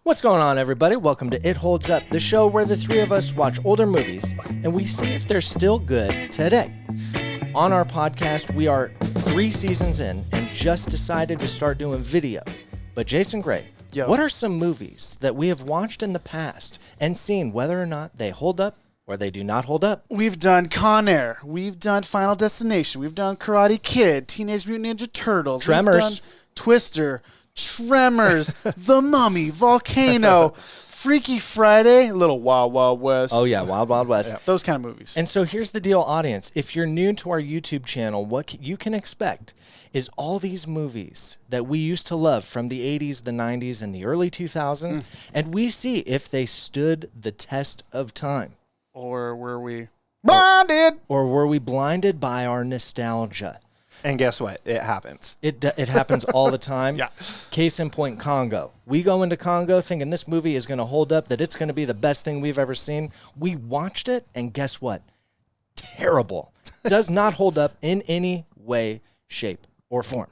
What's going on, everybody? Welcome to It Holds Up, the show where the three of us watch older movies and we see if they're still good today. On our podcast, we are 3 seasons in and just decided to start doing video. But Jason Gray, what are some movies that we have watched in the past and seen whether or not they hold up or they do not hold up? We've done Con Air. We've done Final Destination. We've done Karate Kid, Teenage Mutant Ninja Turtles. Tremors. We've done Twister, Tremors, The Mummy, Volcano, Freaky Friday, a little Wild Wild West. Oh, yeah, Wild Wild West. Yeah, those kind of movies. And so here's the deal, audience. If you're new to our YouTube channel, what you can expect is all these movies that we used to love from the 80s, the 90s, and the early 2000s, and we see if they stood the test of time. Or were we blinded? Or were we blinded by our nostalgia? And guess what? It happens. It happens all the time. Yeah. Case in point, Congo. We go into Congo thinking this movie is going to hold up, that it's going to be the best thing we've ever seen. We watched it, and guess what? Terrible. Does not hold up in any way, shape, or form.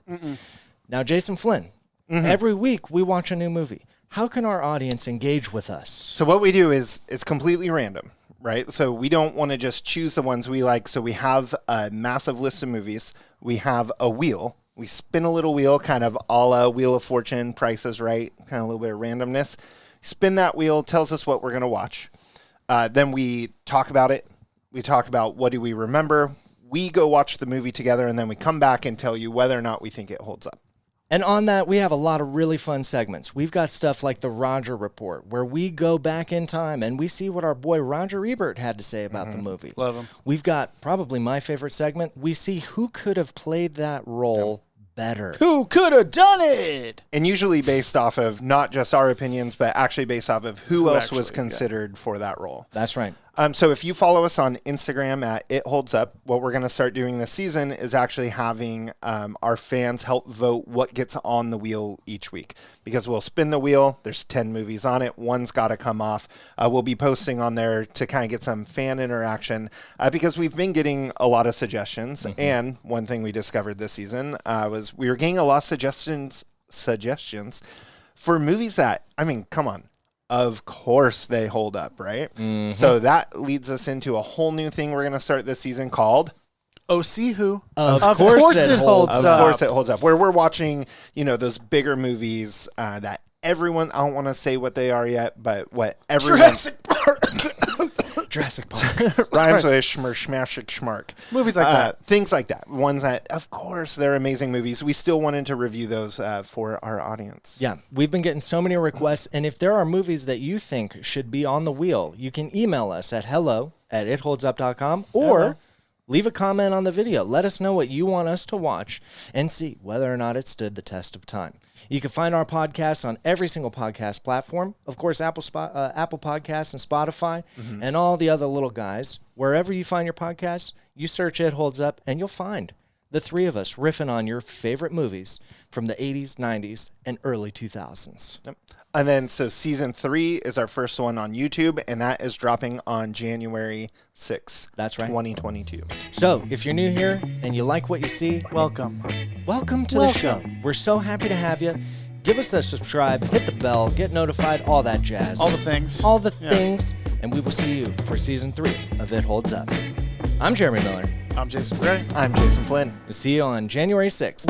Now, Jason Flynn, every week we watch a new movie. How can our audience engage with us? So what we do is it's completely random, right? So we don't want to just choose the ones we like. So we have a massive list of movies. We have a wheel. We spin a little wheel, kind of a la Wheel of Fortune, Price is Right, kind of a little bit of randomness. Spin that wheel, tells us what we're going to watch. Then we talk about it. We talk about what do we remember. We go watch the movie together, and then we come back and tell you whether or not we think it holds up. And on that, we have a lot of really fun segments. We've got stuff like the Roger Report, where we go back in time and we see what our boy Roger Ebert had to say about the movie. Love him. We've got probably my favorite segment. We see who could have played that role better. Who could have done it? And usually based off of not just our opinions, but actually based off of who else was actually, considered for that role. That's right. So if you follow us on Instagram at It Holds Up, what we're going to start doing this season is actually having our fans help vote what gets on the wheel each week. Because we'll spin the wheel. There's 10 movies on it. One's got to come off. We'll be posting on there to kind of get some fan interaction because we've been getting a lot of suggestions. And one thing we discovered this season was we were getting a lot of suggestions for movies that, I mean, come on. Of course they hold up, right? So that leads us into a whole new thing we're going to start this season called OC Who. Of course it holds Of up. course it holds up. Where we're watching, those bigger movies that everyone, I don't want to say what they are yet, but what everyone... Jurassic Park. Rhymes with schmark. Movies like that. Things like that. Ones that, of course, they're amazing movies. We still wanted to review those for our audience. Yeah, we've been getting so many requests, and if there are movies that you think should be on the wheel, you can email us at hello@itholdsup.com or leave a comment on the video. Let us know what you want us to watch and see whether or not it stood the test of time. You can find our podcasts on every single podcast platform. Of course, Apple Podcasts and Spotify and all the other little guys. Wherever you find your podcasts, you search It Holds Up, and you'll find the three of us riffing on your favorite movies from the 80s, 90s, and early 2000s. Yep. And then, so season 3 is our first one on YouTube, and that is dropping on January 6th. That's right. 2022. So, if you're new here and you like what you see, Welcome. welcome to the show. We're so happy to have you. Give us a subscribe, hit the bell, get notified, all that jazz. All the things. All the things, and we will see you for season 3 of It Holds Up. I'm Jeremy Miller. I'm Jason Gray. I'm Jason Flynn. We'll see you on January 6th.